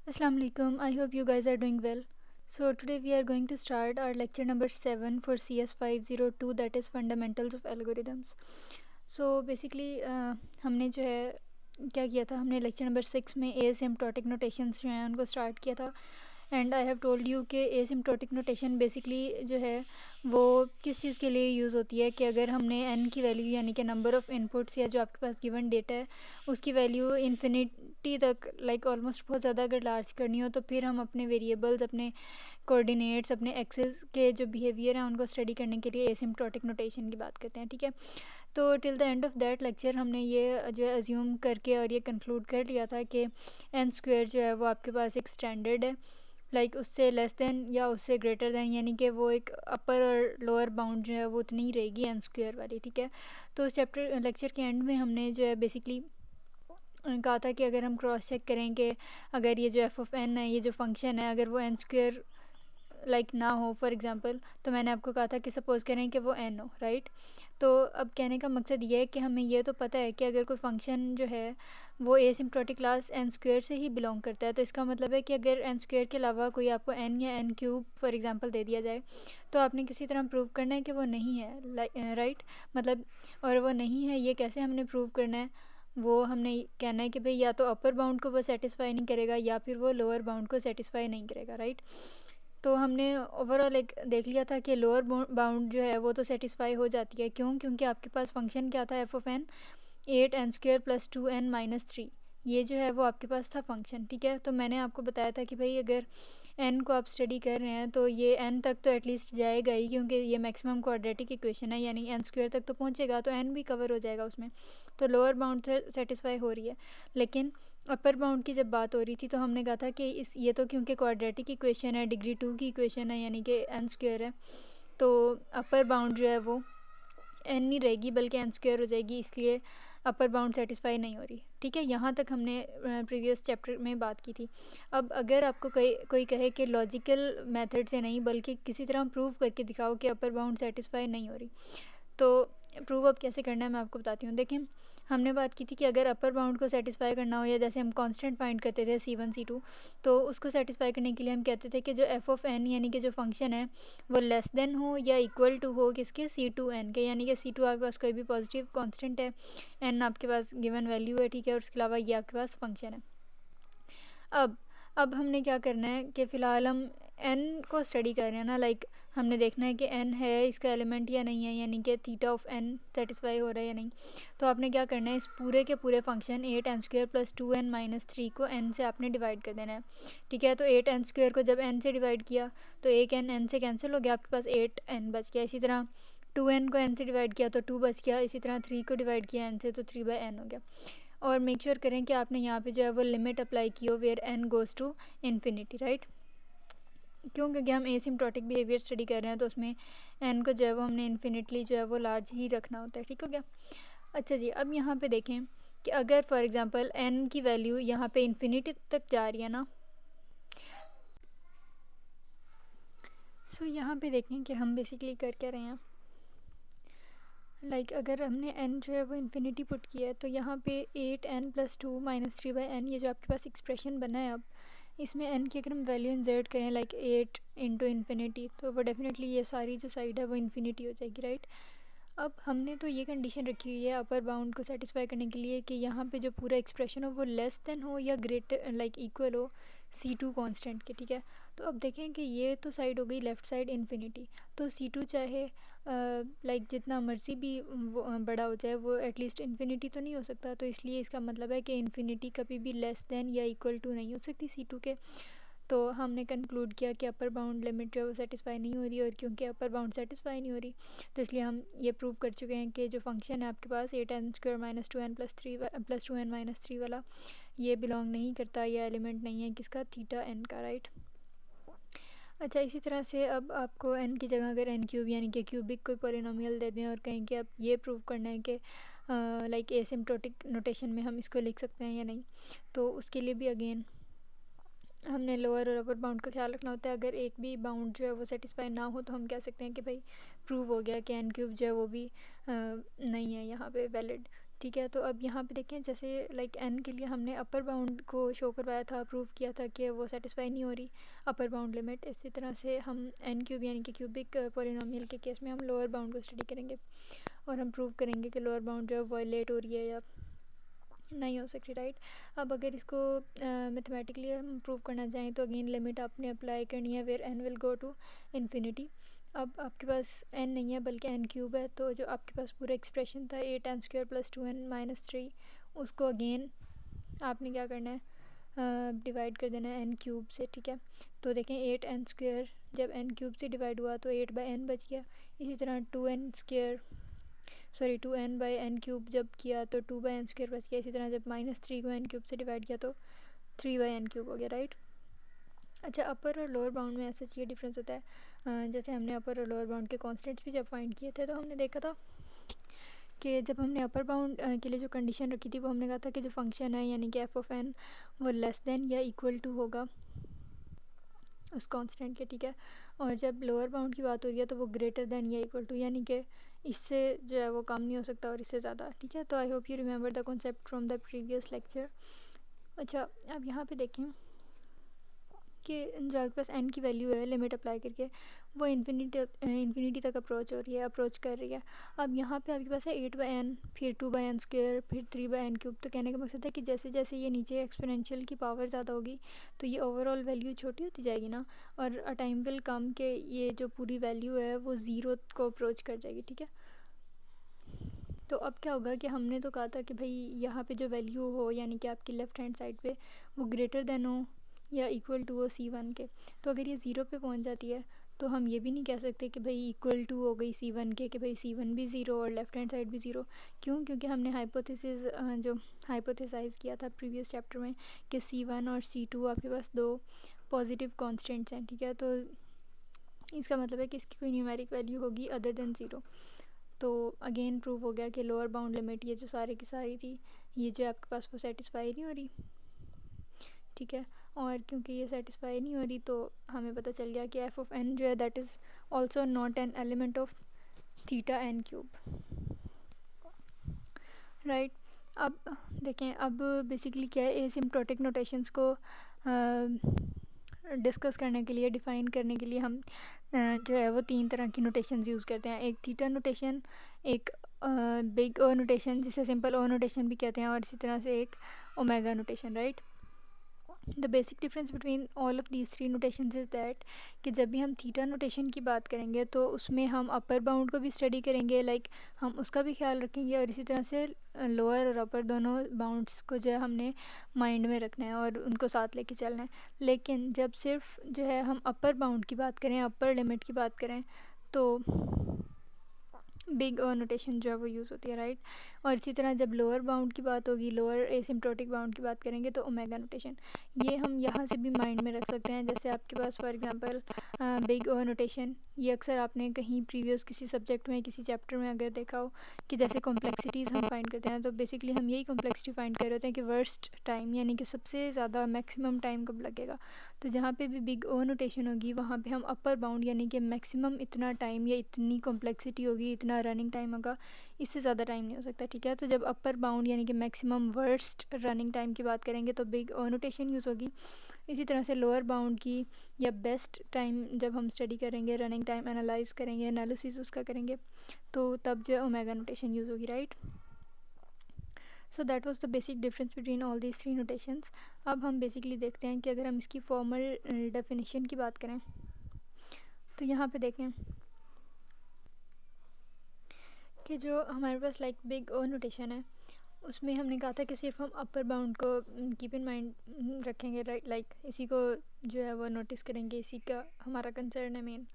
Assalamu alaikum. I hope you guys are doing well. So today we are going to start our lecture number 7 for CS 502, that is fundamentals of algorithms. So basically हमने जो है क्या किया था, हमने lecture number 6 में asymptotic notations जो हैं उनको स्टार्ट किया था. And I have told you कि एसिम्प्टोटिक नोटेशन बेसिकली जो है वो किस चीज़ के लिए यूज़ होती है कि अगर हमने n की वैल्यू यानी कि नंबर ऑफ़ इनपुट्स या जो आपके पास गिवन डेटा है उसकी वैल्यू इन्फिनिटी तक ऑलमोस्ट बहुत ज़्यादा अगर लार्ज करनी हो तो फिर हम अपने वेरिएबल्स, अपने कोऑर्डिनेट्स, अपने एक्सेस के जो बिहेवियर हैं उनको स्टडी करने के लिए एसिम्प्टोटिक नोटेशन की बात करते हैं. ठीक है, तो till the end of that lecture हमने ये जो है अज्यूम करके और ये कंक्लूड कर लिया था कि n स्क्वायर जो है वो आपके पास एक स्टैंडर्ड है, उससे लेस दैन या उससे ग्रेटर दैन, यानी कि वो एक अपर और लोअर बाउंड जो है वो उतनी ही रहेगी n स्क्वायर वाली. ठीक है, तो इस चैप्टर लेक्चर के एंड में हमने जो है बेसिकली कहा था कि अगर हम क्रॉस चेक करें कि अगर ये जो एफ ऑफ एन है, ये जो फंक्शन है, अगर वो n स्क्वायर ना हो फॉर एग्ज़ाम्पल, तो मैंने आपको कहा था कि सपोज़ करें कि वो n हो, राइट. तो अब कहने का मकसद ये है कि हमें ये तो पता है कि अगर कोई फंक्शन जो है वो एसिम्प्टोटिक क्लास n स्क्वायर से ही बिलोंग करता है, तो इसका मतलब है कि अगर n स्क्वायर के अलावा कोई आपको n या n क्यूब फॉर एग्ज़ाम्पल दे दिया जाए तो आपने किसी तरह प्रूव करना है कि वो नहीं है, राइट. मतलब और वो नहीं है ये कैसे हमने प्रूव करना है, वो हमने कहना है कि भाई या तो अपर बाउंड को वो सेटिस्फाई नहीं करेगा या फिर वो लोअर बाउंड को सेटिस्फाई नहीं करेगा, राइट. तो हमने ओवरऑल एक देख लिया था कि लोअर बाउंड जो है वो तो सेटिस्फाई हो जाती है. क्यों? क्योंकि आपके पास फंक्शन क्या था, f of n 8n square plus 2n minus 3, ये जो है वो आपके पास था फंक्शन. ठीक है, तो मैंने आपको बताया था कि भाई अगर n को आप स्टडी कर रहे हैं तो ये n तक तो एटलीस्ट जाएगा ही, क्योंकि ये मैक्सिमम क्वाड्रेटिक इक्वेशन है, यानी n स्क्वायर तक तो पहुंचेगा तो n भी कवर हो जाएगा उसमें. तो लोअर बाउंड से सेटिस्फाई हो रही है. लेकिन अपर बाउंड की जब बात हो रही थी तो हमने कहा था कि इस ये तो क्योंकि क्वाड्रेटिक इक्वेशन है, डिग्री 2 की इक्वेशन है, यानी कि n स्क्वायर है, तो अपर बाउंड जो है वो n नहीं रहेगी बल्कि n स्क्वायर हो जाएगी, इसलिए अपर बाउंड सेटिस्फाई नहीं हो रही. ठीक है, यहाँ तक हमने प्रीवियस चैप्टर में बात की थी. अब अगर आपको कोई कहे कि लॉजिकल मेथड से नहीं बल्कि किसी तरह प्रूव करके दिखाओ कि अपर बाउंड सेटिस्फाई नहीं हो रही, तो प्रूव अब कैसे करना है मैं आपको बताती हूँ. देखें, हमने बात की थी कि अगर अपर बाउंड को सेटिस्फाई करना हो, या जैसे हम कांस्टेंट फाइंड करते थे C1 C2, तो उसको सेटिस्फाई करने के लिए हम कहते थे कि जो एफ ऑफ एन यानी कि जो फंक्शन है वो लेस देन हो या इक्वल टू हो किसके, C2n के, यानी कि C2 आपके पास कोई भी पॉजिटिव कांस्टेंट है, n आपके पास गिवन वैल्यू है. ठीक है, और उसके अलावा ये आपके पास फंक्शन है. अब हमने क्या करना है कि फ़िलहाल हम n को स्टडी कर रहे हैं ना, हमने देखना है कि n है इसका एलिमेंट या नहीं है, यानी कि थीटा ऑफ n सेटिस्फाई हो रहा है या नहीं. तो आपने क्या करना है, इस पूरे के पूरे function 8n square plus 2n minus 3 को n से आपने डिवाइड कर देना है. ठीक है, तो 8n स्क्वायर को जब n से डिवाइड किया तो एक n से कैंसिल हो गया, आपके पास 8n बच गया. इसी तरह 2n को n से डिवाइड किया तो 2 बच गया. इसी तरह 3 को डिवाइड किया n से तो 3/n हो गया. और मेक श्योर करें कि आपने यहाँ पे जो है वो लिमिट अप्लाई की हो where n goes to infinity, right. क्यों? क्योंकि हम एसिम्प्टोटिक बिहेवियर स्टडी कर रहे हैं तो उसमें n को जो है वो हमने इन्फिनिटली जो है वो लार्ज ही रखना होता है. ठीक हो गया. अच्छा जी, अब यहाँ पे देखें कि अगर फॉर एग्ज़ाम्पल n की वैल्यू यहाँ पे इन्फिनिटी तक जा रही है ना, सो यहाँ पे देखें कि हम बेसिकली कर क्या रहे हैं. अगर हमने n जो है वो इन्फिनिटी पुट किया है तो यहाँ पे 8n प्लस 2 माइनस 3/n, ये जो आपके पास एक्सप्रेशन बना है, अब इसमें n की अगर हम वैल्यू इंसर्ट करें 8 इंटू इन्फिनिटी, तो वो डेफिनेटली ये सारी जो साइड है वो इन्फिनिटी हो जाएगी, राइट. अब हमने तो ये कंडीशन रखी हुई है अपर बाउंड को सेटिस्फाई करने के लिए कि यहाँ पे जो पूरा एक्सप्रेशन हो वो लेस देन हो या ग्रेटर इक्वल हो C2 कांस्टेंट के. ठीक है, तो अब देखें कि ये तो साइड हो गई लेफ़्ट साइड इन्फिनिटी, तो C2 चाहे जितना मर्ज़ी भी वो बड़ा हो जाए वो एटलीस्ट इन्फिनिटी तो नहीं हो सकता, तो इसलिए इसका मतलब है कि इन्फिनिटी कभी भी लेस देन या इक्वल टू नहीं हो सकती C2 के. तो हमने कंक्लूड किया कि अपर बाउंड लिमिट जो है वो सेटिस्फाई नहीं हो रही, और क्योंकि अपर बाउंड सेटिस्फाई नहीं हो रही तो इसलिए हम ये प्रूव कर चुके हैं कि जो फंक्शन है आपके पास 8n square minus 2n plus 2n minus 3 वाला, ये बिलोंग नहीं करता, या एलिमेंट नहीं है किसका, थीटा n का, राइट. अच्छा, इसी तरह से अब आपको n की जगह अगर n क्यूब यानी कि क्यूबिक कोई पोलिनोमियल दे दें और कहें कि अब ये प्रूव करना है कि एसिम्प्टोटिक नोटेशन में हम इसको लिख सकते हैं या नहीं, तो उसके लिए भी अगेन हमने लोअर और अपर बाउंड का ख्याल रखना होता है. अगर एक भी बाउंड जो है वो सेटिस्फाई ना हो तो हम कह सकते हैं कि भाई प्रूव हो गया कि n क्यूब जो है वो भी नहीं है यहाँ पे वैलिड. ठीक है। तो अब यहाँ पे देखें, जैसे लाइक n के लिए हमने अपर बाउंड को शो करवाया था, प्रूव किया था कि वो सेटिस्फाई नहीं हो रही अपर बाउंड लिमिट। इसी तरह से हम n क्यूब यानी कि क्यूबिक पॉलिनोमियल के केस में हम लोअर बाउंड को स्टडी करेंगे और हम प्रूव करेंगे कि लोअर बाउंड जो है वायलेट हो रही है या नहीं हो सकती, राइट। अब अगर इसको मैथमेटिकली हम प्रूव करना चाहें तो अगेन लिमिट आपने अप्लाई करनी है where n will go to infinity. अब आपके पास n नहीं है बल्कि n क्यूब है, तो जो आपके पास पूरा एक्सप्रेशन था 8n² + 2n-3, उसको अगेन आपने क्या करना है, डिवाइड कर देना है n क्यूब से, ठीक है। तो देखें 8n² जब n क्यूब से डिवाइड हुआ तो 8/n बच गया। इसी तरह 2n/n³ जब किया तो 2/n² बच गया। इसी तरह जब -3 को n क्यूब से डिवाइड किया तो 3/n³ हो गया, राइट। अच्छा, अपर और लोअर बाउंड में ऐसा ये डिफरेंस होता है, जैसे हमने अपर और लोअर बाउंड के कॉन्स्टेंट्स भी जब फाइंड किए थे तो हमने देखा था कि जब हमने अपर बाउंड के लिए जो कंडीशन रखी थी वो हमने कहा था कि जो फंक्शन है यानी कि f(n) वो लेस देन या इक्वल टू होगा उस कांस्टेंट के, ठीक है। और जब लोअर बाउंड की बात हो रही है तो वो ग्रेटर देन या इक्वल टू, यानी कि इससे जो है वो कम नहीं हो सकता और इससे ज़्यादा, ठीक है। तो I hope you remember the concept from the previous lecture. अच्छा, अब यहाँ पे देखें कि जो आपके पास n की वैल्यू है लिमिट अप्लाई करके वो इन्फिनिटी तक अप्रोच कर रही है। अब यहाँ पे आपके पास है 8/n, फिर 2/n², फिर 3/n³। तो कहने का मकसद है कि जैसे जैसे ये नीचे एक्सपोनेंशियल की पावर ज़्यादा होगी तो ये ओवरऑल वैल्यू छोटी होती जाएगी ना, और अ टाइम विल कम के ये जो पूरी वैल्यू है वो ज़ीरो को अप्रोच कर जाएगी, ठीक है। तो अब क्या होगा कि हमने तो कहा था कि भाई यहाँ पे जो वैल्यू हो यानी कि आपकी लेफ़्ट हैंड साइड पे वो ग्रेटर देन हो या इक्वल टू हो c1 के। तो अगर ये ज़ीरो पे पहुँच जाती है तो हम ये भी नहीं कह सकते कि भाई इक्वल टू हो गई c1 के, कि भाई c1 भी ज़ीरो और लेफ़्ट हैंड साइड भी ज़ीरो। क्यों? क्योंकि हमने हाइपोथेसिस जो हाइपोथेसाइज़ किया था प्रीवियस चैप्टर में कि c1 और c2 आपके पास दो पॉजिटिव कॉन्स्टेंट्स हैं, ठीक है। तो इसका मतलब है कि इसकी कोई न्यूमेरिक वैल्यू होगी अदर देन ज़ीरो। तो अगेन प्रूव हो गया कि लोअर बाउंड लिमिट ये जो सारी की सारी थी ये जो आपके पास वो सेटिस्फाई नहीं हो रही, ठीक है। और क्योंकि ये सेटिस्फाई नहीं हो रही तो हमें पता चल गया कि f(n) जो है that is also not an element of θn³, right. अब देखें, अब बेसिकली क्या है, एसिम्प्टोटिक नोटेशंस को डिस्कस करने के लिए, डिफ़ाइन करने के लिए हम जो है वो तीन तरह की नोटेशंस यूज़ करते हैं। एक थीटा नोटेशन, एक बिग ओ नोटेशन जिसे सिंपल ओ नोटेशन भी कहते हैं, और इसी तरह से एक omega notation, right. The basic difference between all of these three notations is that कि जब भी हम थीटा नोटेशन की बात करेंगे तो उसमें हम अपर बाउंड को भी स्टडी करेंगे, लाइक हम उसका भी ख्याल रखेंगे, और इसी तरह से लोअर और अपर दोनों बाउंड्स को जो है हमने माइंड में रखना है और उनको साथ लेके चलना है। लेकिन जब सिर्फ जो है हम अपर बाउंड की बात करें, अपर लिमिट की बात करें, तो बिग ओ नोटेशन जो है वो यूज़ होती है, राइट। और इसी तरह जब लोअर बाउंड की बात होगी, लोअर एसिम्प्टोटिक बाउंड की बात करेंगे तो ओमेगा नोटेशन। ये हम यहाँ से भी माइंड में रख सकते हैं। जैसे आपके पास for example big O notation, ये अक्सर आपने कहीं प्रीवियस किसी सब्जेक्ट में, किसी चैप्टर में अगर देखा हो कि जैसे कॉम्प्लेक्सिटीज़ हम फाइंड करते हैं, तो बेसिकली हम यही कॉम्प्लेक्सिटी फाइंड कर रहे होते हैं कि वर्स्ट टाइम यानी कि सबसे ज़्यादा मैक्सिमम टाइम कब लगेगा। तो जहाँ पे भी बिग ओ नोटेशन होगी वहाँ पे हम अपर बाउंड यानी कि मैक्सिमम इतना टाइम या इतनी कॉम्प्लेक्सिटी होगी, इतना रनिंग टाइम होगा, इससे ज़्यादा टाइम नहीं हो सकता, ठीक है। तो जब अपर बाउंड यानी कि मैक्सिमम वर्स्ट रनिंग टाइम की बात करेंगे तो बिग ओ नोटेशन यूज़ होगी। इसी तरह से लोअर बाउंड की या बेस्ट टाइम जब हम स्टडी करेंगे, रनिंग टाइम एनालाइज करेंगे, एनालिसिस उसका करेंगे, तो तब जो ओमेगा नोटेशन यूज़ होगी, right. So that was the basic difference between all these three notations. अब हम बेसिकली देखते हैं कि अगर हम इसकी फॉर्मल डेफिनेशन की बात करें तो यहाँ पे देखें कि जो हमारे पास लाइक बिग ओ नोटेशन है उसमें हमने कहा था कि सिर्फ हम अपर बाउंड को कीप इन माइंड रखेंगे, राइट। लाइक इसी को जो है वो नोटिस करेंगे, इसी का हमारा कंसर्न है मेन।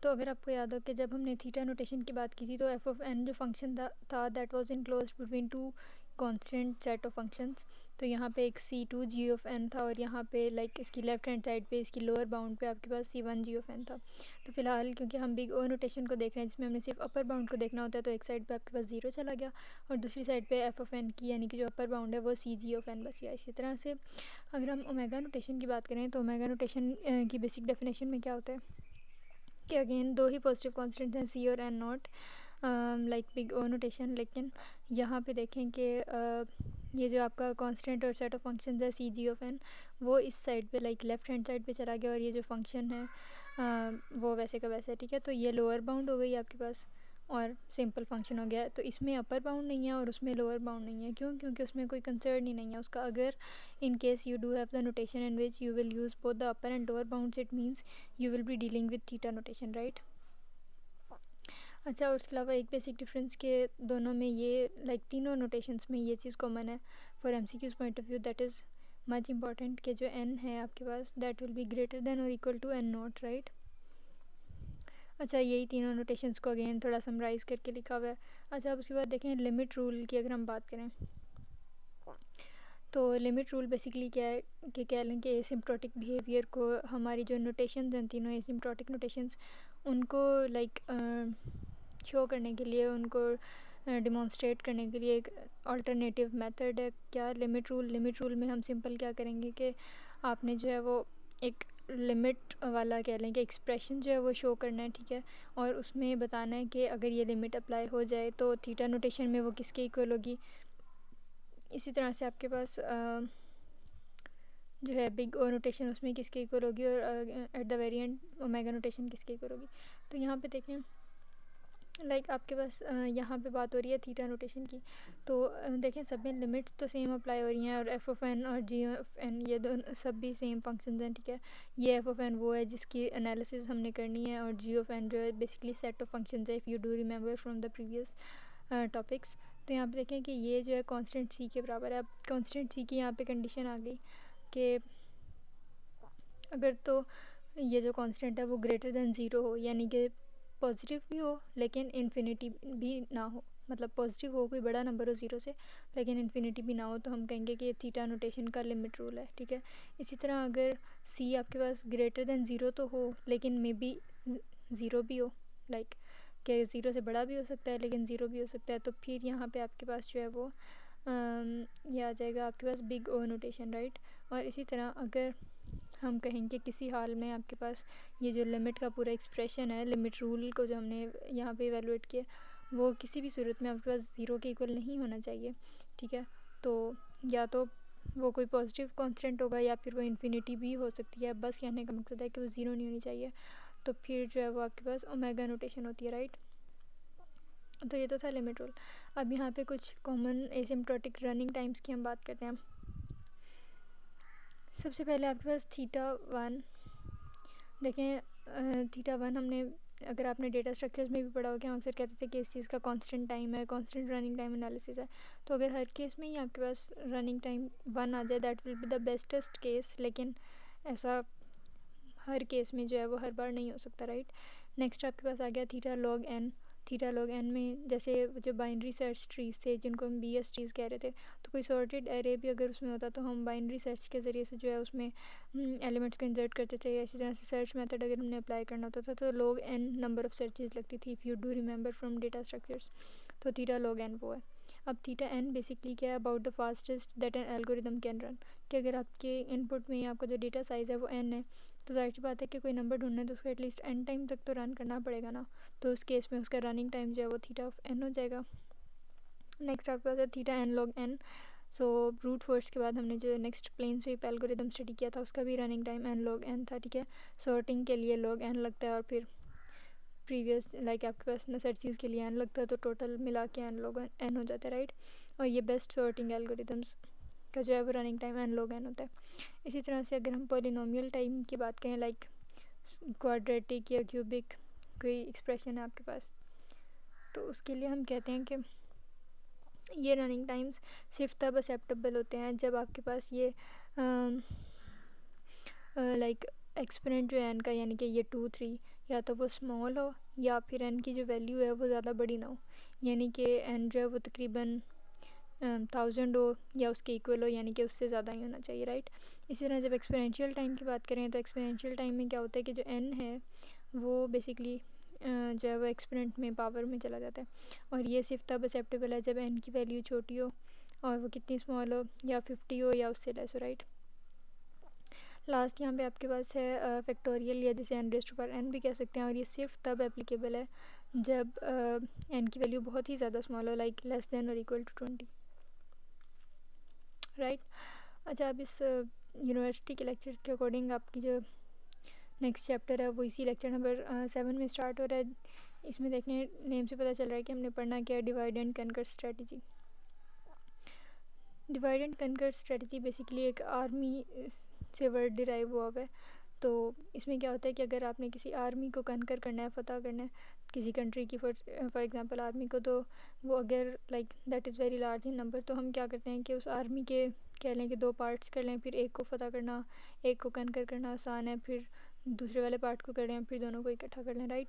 तो अगर आपको याद हो कि जब हमने थीटा नोटेशन की बात की थी तो f(n) जो फंक्शन था that was enclosed between two constant set of functions. तो यहाँ पे एक c2 g(n) था और यहाँ पे लाइक इसकी लेफ्ट हैंड साइड पे इसकी लोअर बाउंड पे आपके पास c1 g(n) था। तो फिलहाल क्योंकि हम बिग ओ नोटेशन को देख रहे हैं जिसमें हमने सिर्फ अपर बाउंड को देखना होता है, तो एक साइड पे आपके पास ज़ीरो चला गया और दूसरी साइड पे f(n) की यानी कि जो अपर बाउंड है वो c g(n) बच गया। इसी तरह से अगर हम ओमेगा नोटेशन की बात करें तो ओमेगा नोटेशन की बेसिक डेफिनेशन में क्या होता है कि अगेन दो ही पॉजिटिव कॉन्स्टेंट्स हैं c और n naught, like big O notation. लेकिन यहाँ पे देखें कि ये जो आपका कांस्टेंट और सेट ऑफ फंक्शंस है सी जी ऑफ एन, वो इस साइड पे लाइक लेफ्ट हैंड साइड पे चला गया, और ये जो फंक्शन है वो वैसे का वैसे है, ठीक है। तो ये लोअर बाउंड हो गई आपके पास और सिंपल फंक्शन हो गया। तो इसमें अपर बाउंड नहीं है और उसमें लोअर बाउंड नहीं है। क्यों? क्योंकि उसमें कोई कंसर्न ही नहीं है उसका। अगर in case you do have the notation in which you will use both the upper and lower bounds, it means you will be dealing with theta notation, right. अच्छा, और उसके अलावा एक बेसिक डिफरेंस के दोनों में ये लाइक तीनों नोटेशंस में ये चीज़ कॉमन है for MCQs point of view, that is much important कि जो एन है आपके पास that will be greater than और equal to n naught, right. अच्छा, यही तीनों नोटेशंस को अगेन थोड़ा समराइज़ करके लिखा हुआ है। अच्छा, अब उसके बाद देखें लिमिट रूल की अगर हम बात करें, तो लिमिट रूल बेसिकली क्या है कि कह लें कि एसिम्प्टोटिक बिहेवियर को हमारी जो नोटेशंस हैं तीनों एसिम्प्टोटिक नोटेशंस, उनको लाइक शो करने के लिए, उनको डिमॉन्स्ट्रेट करने के लिए एक अल्टरनेटिव मेथड है क्या, लिमिट रूल। लिमिट रूल में हम सिंपल क्या करेंगे कि आपने जो है वो एक लिमिट वाला कह लें कि एक्सप्रेशन जो है वो शो करना है, ठीक है। और उसमें बताना है कि अगर ये लिमिट अप्लाई हो जाए तो थीटा नोटेशन में वो किसके इक्वल होगी। इसी तरह से आपके पास जो है बिग ओ नोटेशन उसमें किसके इक्वल होगी, और at the very and omega notation किसके इक्वल होगी। तो यहाँ पे देखें लाइक आपके पास यहाँ पे बात हो रही है थीटा नोटेशन की। तो देखें सब में लिमिट्स तो सेम अप्लाई हो रही हैं, और एफ ऑफ एन और जी ऑफ एन ये दोनों सब भी सेम फंक्शंस हैं, ठीक है। ये एफ ऑफ एन वो है जिसकी एनालिसिस हमने करनी है, और जी ऑफ एन जो है बेसिकली सेट ऑफ फंक्शंस है, if you do remember from the previous topics. तो यहाँ पे देखें कि ये जो है कांस्टेंट सी के बराबर है। अब कांस्टेंट सी की यहाँ पे कंडीशन आ गई कि अगर तो ये जो कांस्टेंट है वो ग्रेटर दैन ज़ीरो हो, यानी कि पॉजिटिव भी हो लेकिन इन्फिनिटी भी ना हो, मतलब पॉजिटिव हो कोई बड़ा नंबर हो ज़ीरो से लेकिन इन्फिनिटी भी ना हो, तो हम कहेंगे कि थीटा नोटेशन का लिमिट रूल है, ठीक है। इसी तरह अगर सी आपके पास ग्रेटर दैन ज़ीरो तो हो लेकिन मे बी ज़ीरो भी हो, लाइक कि ज़ीरो से बड़ा भी हो सकता है लेकिन ज़ीरो भी हो सकता है, तो फिर यहाँ पे आपके पास जो है वो ये आ जाएगा आपके पास बिग ओ नोटेशन, राइट। और इसी तरह अगर हम कहेंगे किसी हाल में आपके पास ये जो लिमिट का पूरा एक्सप्रेशन है, लिमिट रूल को जो हमने यहाँ पे इवेलुएट किया, वो किसी भी सूरत में आपके पास ज़ीरो के इक्वल नहीं होना चाहिए, ठीक है। तो या तो वो कोई पॉजिटिव कांस्टेंट होगा या फिर वो इन्फिनिटी भी हो सकती है। बस कहने का मकसद है कि वो ज़ीरो नहीं होनी चाहिए। तो फिर जो है वो आपके पास ओमेगा नोटेशन होती है, राइट। तो ये तो था लिमिट रूल। अब यहाँ पे कुछ कॉमन एसिम्प्टोटिक रनिंग टाइम्स की हम बात करते हैं। सबसे पहले आपके पास थीटा वन देखें। थीटा वन हमने, अगर आपने डेटा स्ट्रक्चर्स में भी पढ़ा हो कि हम अक्सर कहते थे कि इस चीज़ का कांस्टेंट टाइम है, कांस्टेंट रनिंग टाइम एनालिसिस है। तो अगर हर केस में ही आपके पास रनिंग टाइम वन आ जाए that will be the bestest case, लेकिन ऐसा हर केस में जो है वो हर बार नहीं हो सकता, राइट। नेक्स्ट आपके पास आ गया theta log n. Theta log n में जैसे जो बाइनरी सर्च ट्रीज थे जिनको हम बी एस ट्रीज कह रहे थे, तो कोई सॉर्टेड एरे भी अगर उसमें होता तो हम बाइनरी सर्च के ज़रिए से जो है उसमें एलिमेंट्स को इंसर्ट करते थे। इसी तरह से सर्च मेथड अगर हमने अप्लाई करना होता था तो log n number of searches लगती थी, if you do remember from data structures. तो थीटा लॉग एन वो है। अब थीटा एन बेसिकली क्या है, about the fastest that an algorithm can run, कि अगर आपके इनपुट में आपका जो डेटा साइज़ है वो एन है, तो जाहिर सी बात है कि कोई नंबर ढूंढना है तो उसको एटलीस्ट एन टाइम तक तो रन करना पड़ेगा ना। तो उस केस में उसका रनिंग टाइम जो है वो थीटा ऑफ एन हो जाएगा। नेक्स्ट आपके पास है theta n log n. So brute force के बाद हमने जो next plane sweep algorithm study किया था उसका भी running time n log n था, ठीक है। सॉर्टिंग के लिए लॉग एन लगता है और फिर प्रीवियस लाइक आपके पास सर्चेज के लिए एन लगता है, तो टोटल मिला के एन लॉग एन हो जाता है, राइट। और ये बेस्ट सॉर्टिंग एल्गोरिदम्स का जो है वो running time n log n होता है। इसी तरह से अगर हम पॉलिनोमियल टाइम की बात करें, लाइक क्वाड्रेटिक या क्यूबिक कोई एक्सप्रेशन है आपके पास, तो उसके लिए हम कहते हैं कि ये रनिंग टाइम्स सिर्फ तब एक्सेप्टेबल होते हैं जब आपके पास ये लाइक एक्सपोनेंट जो है एन का, यानी कि ये 2 3 या तो वो स्मॉल हो या फिर एन की जो वैल्यू है वो ज़्यादा बड़ी ना हो, यानी कि एन जो है वो तकरीबन 1000 हो या उसके इक्वल हो, यानी कि उससे ज़्यादा ही होना चाहिए, राइट। इसी तरह जब एक्सपोनेंशियल टाइम की बात करें तो एक्सपोनेंशियल टाइम में क्या होता है कि जो एन है वो बेसिकली जो है वो एक्सपोनेंट में पावर में चला जाता है, और ये सिर्फ तब एक्सेप्टेबल है जब एन की वैल्यू छोटी हो और वो कितनी स्मॉल हो, या 50 हो या उससे लेस हो, राइट। लास्ट यहाँ पे आपके पास है फैक्टोरियल, या जिसे n raise to power n भी कह सकते हैं, और ये सिर्फ तब एप्लीकेबल है जब n की वैल्यू बहुत ही ज़्यादा स्मॉल हो, लाइक लेस देन और इक्वल टू 20, राइट। अच्छा, अब इस यूनिवर्सिटी के लेक्चर्स के अकॉर्डिंग आपकी जो नेक्स्ट चैप्टर है वो इसी लेक्चर नंबर 7 में स्टार्ट हो रहा है। इसमें देखें नेम से पता चल रहा है कि हमने पढ़ना क्या है, divide and conquer strategy. Divide and conquer strategy basically एक आर्मी से वर्ड डिराइव हुआ है। तो इसमें क्या होता है कि अगर आपने किसी आर्मी को कनकर करना है, फ़तह करना है किसी कंट्री की, फॉर एग्जांपल आर्मी को, तो वो अगर like that is very large in number, तो हम क्या करते हैं कि उस आर्मी के कह लें कि 2 पार्ट्स कर लें, फिर एक को फ़तह करना, एक को कनकर करना आसान है, फिर दूसरे वाले पार्ट को कर लें, फिर दोनों को इकट्ठा कर लें, राइट।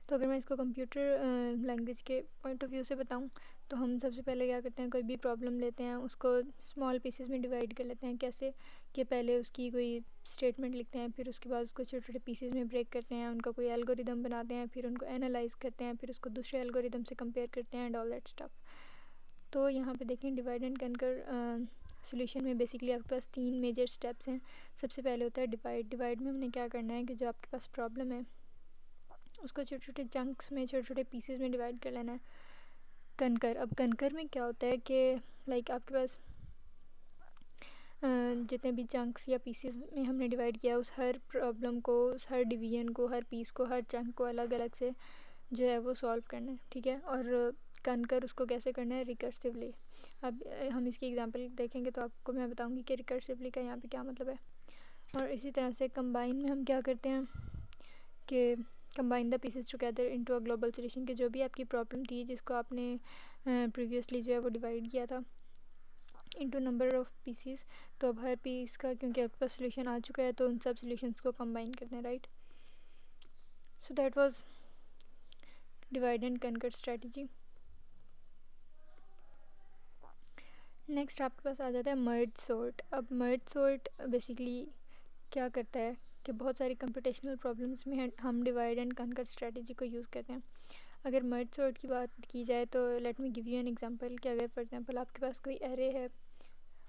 तो अगर मैं इसको कंप्यूटर लैंग्वेज के पॉइंट ऑफ व्यू से बताऊं, तो हम सबसे पहले क्या करते हैं, कोई भी प्रॉब्लम लेते हैं, उसको स्मॉल पीसेस में डिवाइड कर लेते हैं। कैसे कि पहले उसकी कोई स्टेटमेंट लिखते हैं, फिर उसके बाद उसको छोटे छोटे पीसेस में ब्रेक करते हैं, उनका कोई एल्गोरिदम बनाते हैं, फिर उनको एनालाइज करते हैं, फिर उसको दूसरे एल्गोरिदम से कंपेयर करते हैं एंड ऑल दैट स्टफ। तो यहाँ पे देखें डिवाइड एंड कनकर सोल्यूशन में बेसिकली आपके पास 3 मेजर स्टेप्स हैं। सबसे पहले होता है डिवाइड में हमने क्या करना है कि जो आपके पास प्रॉब्लम है उसको छोटे छोटे चंक्स में, छोटे छोटे पीसेस में डिवाइड कर लेना है। कनकर, अब कनकर में क्या होता है कि लाइक आपके पास जितने भी चंक्स या पीसेस में हमने डिवाइड किया, उस हर प्रॉब्लम को, उस हर डिवीजन को, हर पीस को, हर चंक को अलग अलग से जो है वो सॉल्व करना है, ठीक है। और कनकर उसको कैसे करना है, रिकर्सिवली। अब हम इसकी एग्जांपल देखेंगे तो आपको मैं बताऊंगी कि रिकर्सिवली का यहाँ पे क्या मतलब है। और इसी तरह से कंबाइन में हम क्या करते हैं कि combine the pieces together into a global solution, कि जो भी आपकी प्रॉब्लम थी जिसको आपने प्रीवियसली जो है वो डिवाइड किया था इनटू नंबर ऑफ पीसेस, तो अब हर पीस का क्योंकि आपके पास सोल्यूशन आ चुका है तो उन सब सोल्यूशंस को कंबाइन करते हैं, right. So that was divide and conquer strategy. Next आपके पास आ जाता है मर्ज सॉर्ट। अब मर्ज सॉर्ट बेसिकली क्या करता है कि बहुत सारी कंप्यूटेशनल प्रॉब्लम्स में हम डिवाइड एंड कनकर स्ट्रेटजी को यूज़ करते हैं। अगर मर्ज सॉर्ट की बात की जाए तो let me give you an example कि अगर फॉर एग्जांपल आपके पास कोई एरे है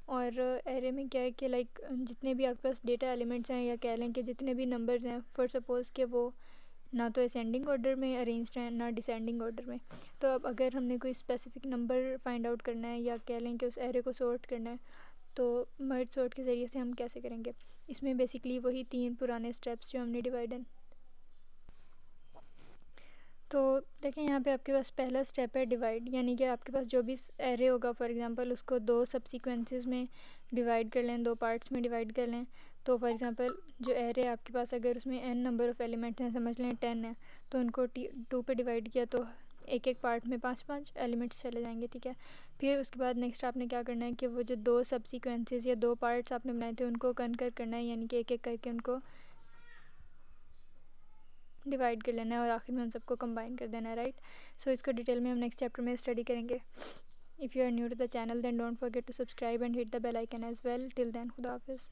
और एरे में क्या है कि लाइक जितने भी आपके पास डेटा एलिमेंट्स हैं, या कह लें कि जितने भी नंबर्स हैं, फॉर सपोज़ कि वो ना तो असेंडिंग ऑर्डर में अरेंज्ड हैं ना डिसेंडिंग ऑर्डर में। तो अब अगर हमने कोई स्पेसिफिक नंबर फाइंड आउट करना है, या कह लें कि उस एरे को सॉर्ट करना है, तो मर्ज सॉर्ट के ज़रिए से हम कैसे करेंगे। इसमें बेसिकली वही 3 पुराने स्टेप्स जो हमने डिवाइड एंड, तो देखें यहाँ पे आपके पास पहला स्टेप है डिवाइड, यानी कि आपके पास जो भी एरे होगा फॉर एग्जांपल उसको 2 सबसीक्वेंसेस में डिवाइड कर लें, 2 पार्ट्स में डिवाइड कर लें। तो फॉर एग्जांपल जो एरे आपके पास अगर उसमें n नंबर ऑफ़ एलिमेंट्स हैं, समझ लें 10 है, तो उनको 2 पे डिवाइड किया तो एक एक पार्ट में 5-5 एलिमेंट्स चले जाएंगे, ठीक है। फिर उसके बाद नेक्स्ट आपने क्या करना है कि वो जो 2 सबसीक्वेंसेस या 2 पार्ट्स आपने बनाए थे उनको कनकर करना है, यानी कि एक एक करके उनको डिवाइड कर लेना है और आखिर में उन सबको कंबाइन कर देना है, राइट। सो इसको डिटेल में हम नेक्स्ट चैप्टर में स्टडी करेंगे। If you are new to the channel then don't forget to subscribe and hit the bell icon as well. Till then खुदा हाफिज़।